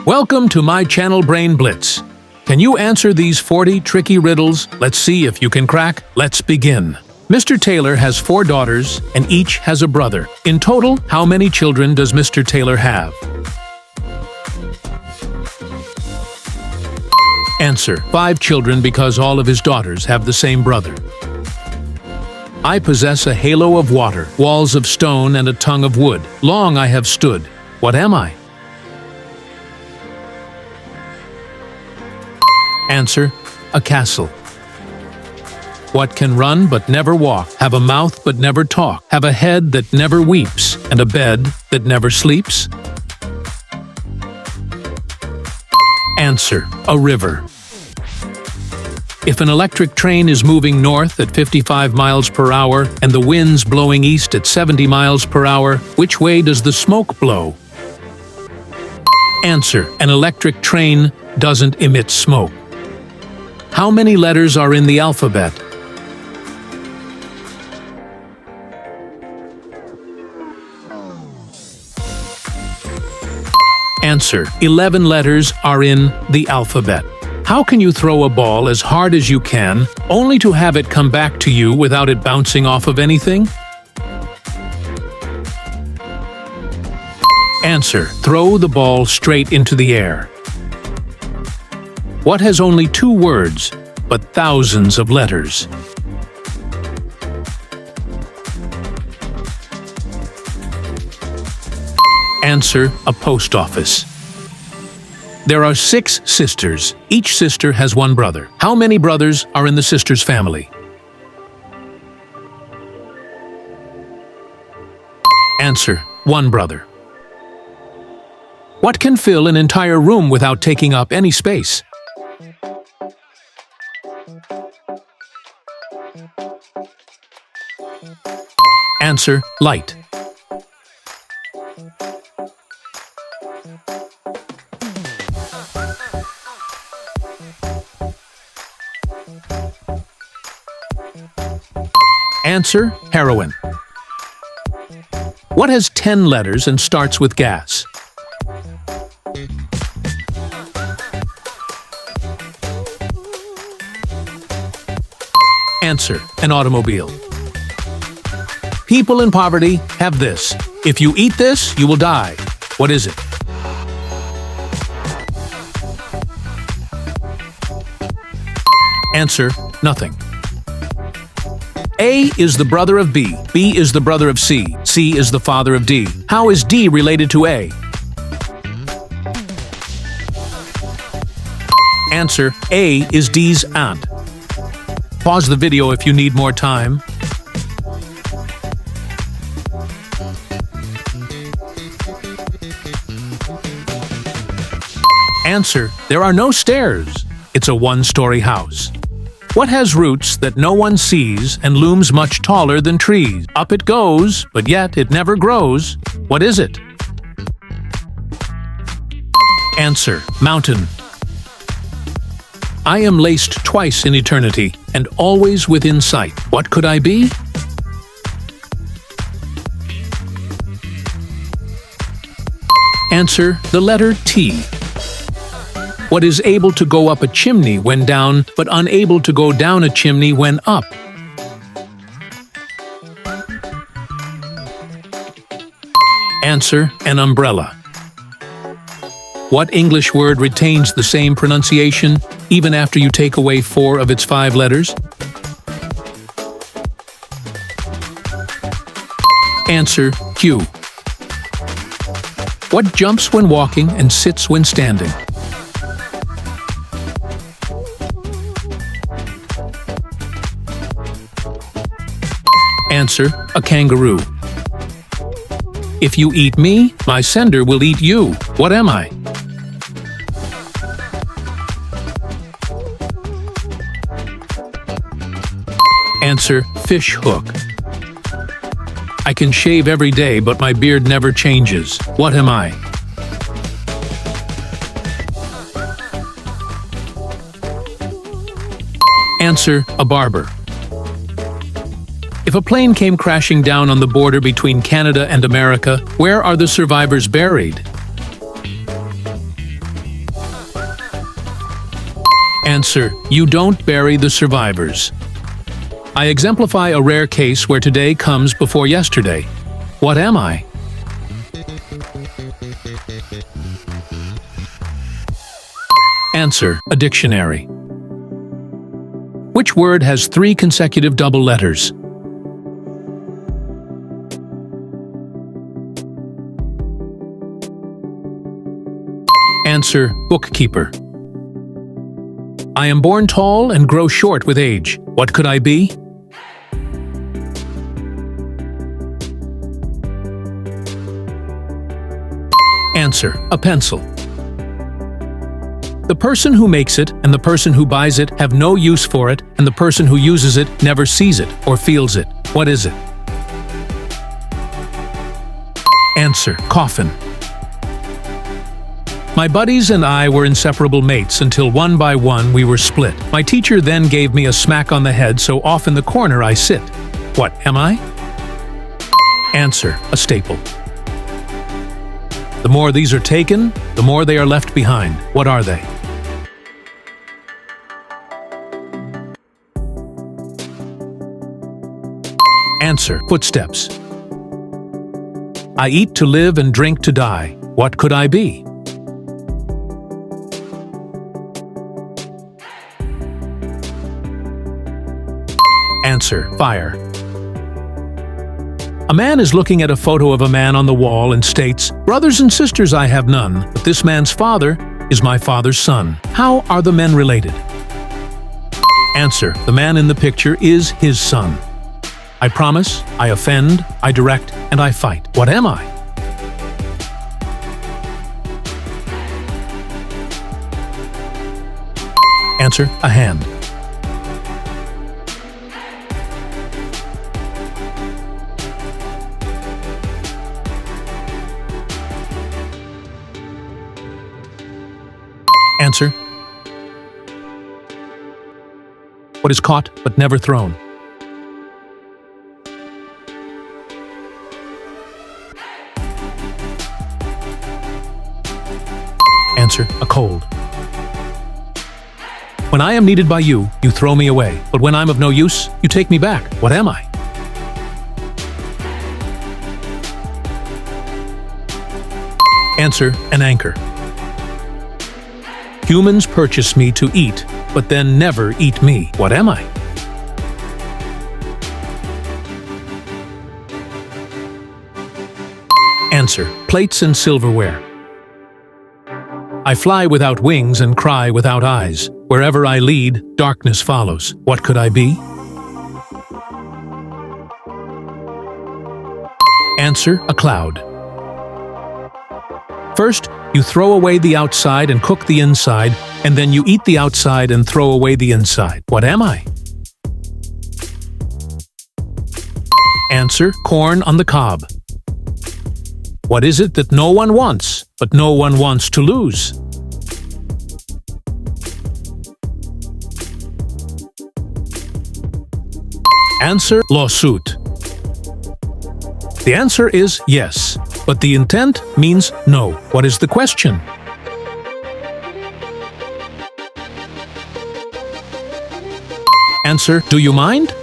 Welcome to my channel Brainblitz. Can you answer these 40 tricky riddles? Let's see if you can crack. Let's begin. Mr. Taylor has 4 daughters and each has a brother. In total, how many children does Mr. Taylor have? Answer: 5 children because all of his daughters have the same brother. I possess a halo of water, walls of stone, and a tongue of wood. Long I have stood. What am I? Answer: a castle. What can run but never walk, have a mouth but never talk, have a head that never weeps, and a bed that never sleeps? Answer: a river. If an electric train is moving north at 55 miles per hour and the wind's blowing east at 70 miles per hour, which way does the smoke blow? Answer: an electric train doesn't emit smoke. How many letters are in the alphabet? Answer: 11 letters are in the alphabet. How can you throw a ball as hard as you can, only to have it come back to you without it bouncing off of anything? Answer: throw the ball straight into the air. What has only 2 words, but thousands of letters? Answer: a post office. There are 6 sisters. Each sister has 1 brother. How many brothers are in the sister's family? Answer: 1 brother. What can fill an entire room without taking up any space? Answer: light. Answer: heroin. What has 10 letters and starts with gas? Answer: an automobile. People in poverty have this. If you eat this, you will die. What is it? Answer: nothing. A is the brother of B. B is the brother of C. C is the father of D. How is D related to A? Answer: A is D's aunt. Pause the video if you need more time. Answer: there are no stairs. It's a 1-story house. What has roots that no one sees and looms much taller than trees? Up it goes, but yet it never grows. What is it? Answer: mountain. I am laced twice in eternity and always within sight. What could I be? Answer: the letter T. What is able to go up a chimney when down, but unable to go down a chimney when up? Answer: an umbrella. What English word retains the same pronunciation even after you take away 4 of its 5 letters? Answer: Q. What jumps when walking and sits when standing? Answer: a kangaroo. If you eat me, my sender will eat you. What am I? Answer: fish hook. I can shave every day, but my beard never changes. What am I? Answer: a barber. If a plane came crashing down on the border between Canada and America, where are the survivors buried? Answer: you don't bury the survivors. I exemplify a rare case where today comes before yesterday. What am I? Answer: a dictionary. Which word has 3 consecutive double letters? Answer: bookkeeper. I am born tall and grow short with age. What could I be? Answer: a pencil. The person who makes it and the person who buys it have no use for it, and the person who uses it never sees it or feels it. What is it? Answer: coffin. My buddies and I were inseparable mates until one by one we were split. My teacher then gave me a smack on the head, so off in the corner I sit. What am I? Answer: a staple. The more these are taken, the more they are left behind. What are they? Answer: footsteps. I eat to live and drink to die. What could I be? Answer: fire. A man is looking at a photo of a man on the wall and states, "Brothers and sisters I have none, but this man's father is my father's son." How are the men related? Answer: the man in the picture is his son. I promise, I offend, I direct, and I fight. What am I? Answer: a hand. Answer: what is caught but never thrown? Answer: a cold. When I am needed by you, you throw me away, but when I'm of no use, you take me back. What am I? Answer: an anchor. Humans purchase me to eat, but then never eat me. What am I? Answer: plates and silverware. I fly without wings and cry without eyes. Wherever I lead, darkness follows. What could I be? Answer: a cloud. First, you throw away the outside and cook the inside, and then you eat the outside and throw away the inside. What am I? Answer: corn on the cob. What is it that no one wants, but no one wants to lose? Answer: lawsuit. The answer is yes, but the intent means no. What is the question? Answer: do you mind?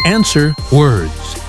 Answer: words.